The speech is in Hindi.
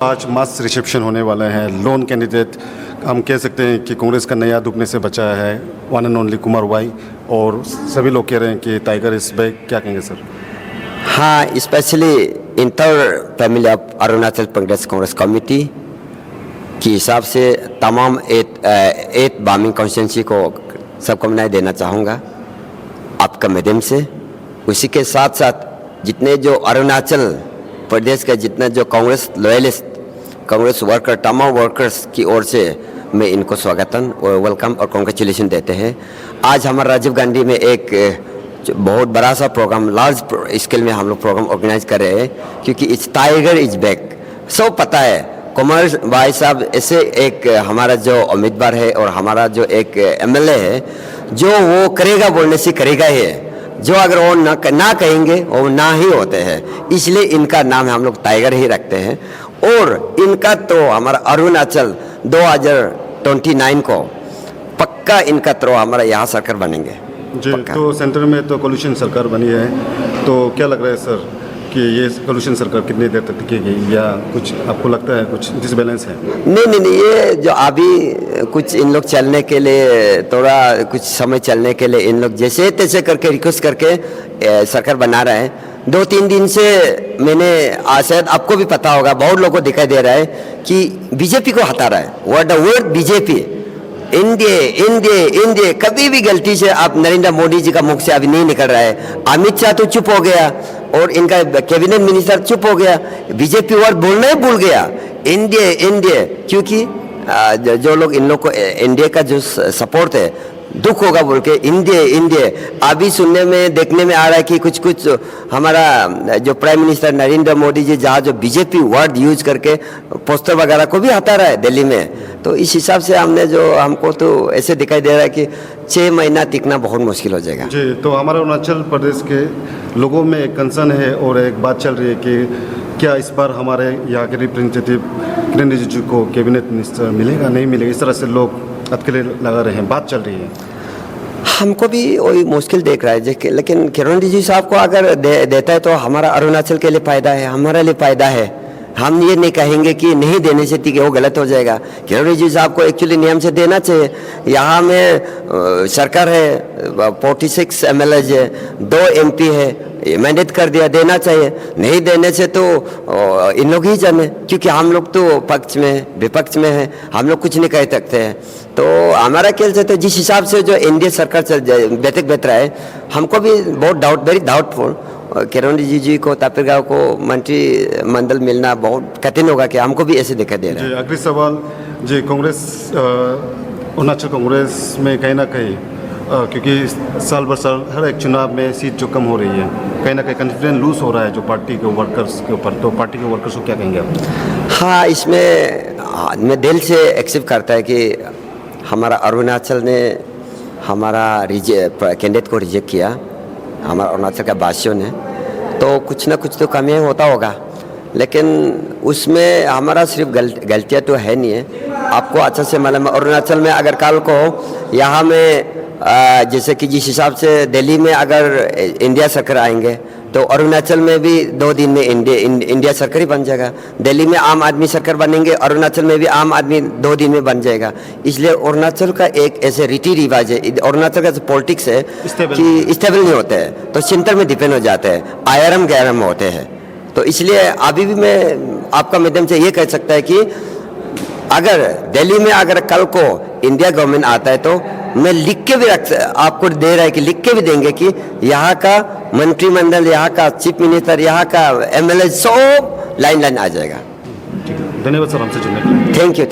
आज मास रिसेप्शन होने वाले हैं। लोन कैंडिडेट हम कह सकते हैं कि कांग्रेस का नया दुखने से बचा है, one and only Kumar Y, और सभी लोग कह रहे हैं कि टाइगर इज बैक। क्या कहेंगे सर? हाँ, specially inter family of Arunachal Pradesh Congress committee के हिसाब से तमाम एट बामिंग कॉन्स्टिट्यूंसी को सबको बधाई देना चाहूँगा आपका माध्यम से। उसी के साथ साथ जितने जो अरुणाचल प्रदेश के जितने जो कांग्रेस लॉयलिस्ट, कांग्रेस वर्कर, तमाम वर्कर्स की ओर से मैं इनको स्वागतम और वेलकम और कॉन्ग्रेचुलेशन देते हैं। आज हमारा राजीव गांधी में एक बहुत बड़ा सा प्रोग्राम, लार्ज स्केल में हम लोग प्रोग्राम ऑर्गेनाइज कर रहे हैं, क्योंकि इट्स टाइगर इज बैक। सब पता है कुमार भाई साहब ऐसे एक हमारा जो उम्मीदवार है और हमारा जो एक एमएलए है, जो वो करेगा बोलने से करेगा ही है, जो अगर वो ना कहेंगे वो ना ही होते हैं। इसलिए इनका नाम हम लोग टाइगर ही रखते हैं। और इनका तो हमारा अरुणाचल 2029 को पक्का इनका तो हमारा यहाँ सरकार बनेंगे जी। तो सेंटर में तो कोलिशन सरकार बनी है, तो क्या लग रहा है सर कि ये कोलिशन सरकार कितनी देर तक टिकेगी, या कुछ आपको लगता है कुछ डिसबैलेंस है? नहीं, ये जो अभी कुछ इन लोग चलने के लिए, थोड़ा कुछ समय चलने के लिए इन लोग जैसे तैसे करके रिक्वेस्ट करके सरकार बना रहे हैं। 2-3 दिन से मैंने शायद आपको भी पता होगा, बहुत लोगों को दिखाई दे रहा है कि बीजेपी को हटा रहा है। वर्ड बीजेपी, इंडिया कभी भी गलती से आप नरेंद्र मोदी जी का मुख से अभी नहीं निकल रहा है। अमित शाह तो चुप हो गया और इनका कैबिनेट मिनिस्टर चुप हो गया, बीजेपी वर्ड बोलना ही भूल गया। इंडिया क्योंकि जो लोग इन लोग को इंडिया का जो सपोर्ट है, दुख होगा बोल के इंडिया अभी सुनने में देखने में आ रहा है कि कुछ हमारा जो प्राइम मिनिस्टर नरेंद्र मोदी जी जहाँ जो बीजेपी वर्ड यूज करके पोस्टर वगैरह को भी हटा रहा है दिल्ली में। तो इस हिसाब से हमको तो ऐसे दिखाई दे रहा है कि 6 महीना टिकना बहुत मुश्किल हो जाएगा जी। तो हमारे अरुणाचल प्रदेश के लोगों में एक कंसर्न है और एक बात चल रही है कि क्या इस बार हमारे यहाँ के रिप्रेजेंटेटिव किरण रिजिजू को कैबिनेट मिनिस्टर मिलेगा, नहीं मिलेगा, इस तरह से लोग अटकलें लगा रहे हैं, बात चल रही है। हमको भी वही मुश्किल देख रहा है, लेकिन किरण रिजिजू साहब को अगर देता है तो हमारा अरुणाचल के लिए फ़ायदा है, हमारे लिए फ़ायदा है। हम ये नहीं कहेंगे कि नहीं देने से ठीक है, वो गलत हो जाएगा। किरण रिजिजू साहब को एक्चुअली नियम से देना चाहिए। यहाँ में सरकार है, 46 MLAs है, 2 MP है, मैंडेट कर दिया, देना चाहिए। नहीं देने से तो इन लोग ही जाने, क्योंकि हम लोग तो पक्ष में विपक्ष में है, हम लोग कुछ नहीं कह सकते हैं। तो हमारा खेल से तो जिस हिसाब से जो एनडीए सरकार चल बेहतर है, हमको भी बहुत वेरी डाउटफुल किरण रिजिजू को, तापिरगांव को मंत्रिमंडल मिलना बहुत कठिन होगा, कि हमको भी ऐसे दिखाई दे रहा है। अगली सवाल जी, कांग्रेस अरुणाचल कांग्रेस में कहीं ना कहीं क्योंकि साल बर साल हर एक चुनाव में सीट जो कम हो रही है, कहीं ना कहीं कॉन्फिडेंस लूज हो रहा है जो पार्टी के वर्कर्स के ऊपर, तो पार्टी के वर्कर्स को क्या कहेंगे आप? हाँ, इसमें मैं दिल से एक्सेप्ट करता है कि हमारा अरुणाचल ने हमारा कैंडिडेट को रिजेक्ट किया, हमारा अरुणाचल का वासियों ने, तो कुछ ना कुछ तो कमी होता होगा। लेकिन उसमें हमारा सिर्फ गलतियाँ तो है नहीं है। आपको अच्छा से मालूम है, अरुणाचल में अगर कल को यहाँ में जैसे कि जिस हिसाब से दिल्ली में अगर इंडिया सरकार आएंगे, तो अरुणाचल में भी 2 दिन में इंडिया सरकार ही बन जाएगा। दिल्ली में आम आदमी सरकार बनेंगे, अरुणाचल में भी आम आदमी 2 दिन में बन जाएगा। इसलिए अरुणाचल का एक ऐसे रीति रिवाज है, अरुणाचल का जो पॉलिटिक्स है कि स्टेबल नहीं होते हैं, तो सेंटर में डिपेंड हो जाते हैं, आयरम गैरम होते हैं। तो इसलिए अभी भी मैं आपका माध्यम से ये कह सकता है कि अगर दिल्ली में अगर कल को इंडिया गवर्नमेंट आता है, तो मैं लिख के भी आपको दे रहा है कि लिख के भी देंगे कि यहाँ का मंत्रिमंडल, यहाँ का चीफ मिनिस्टर, यहाँ का MLA सब लाइन आ जाएगा। धन्यवाद सर हमसे जुड़ने के लिए। Thank you.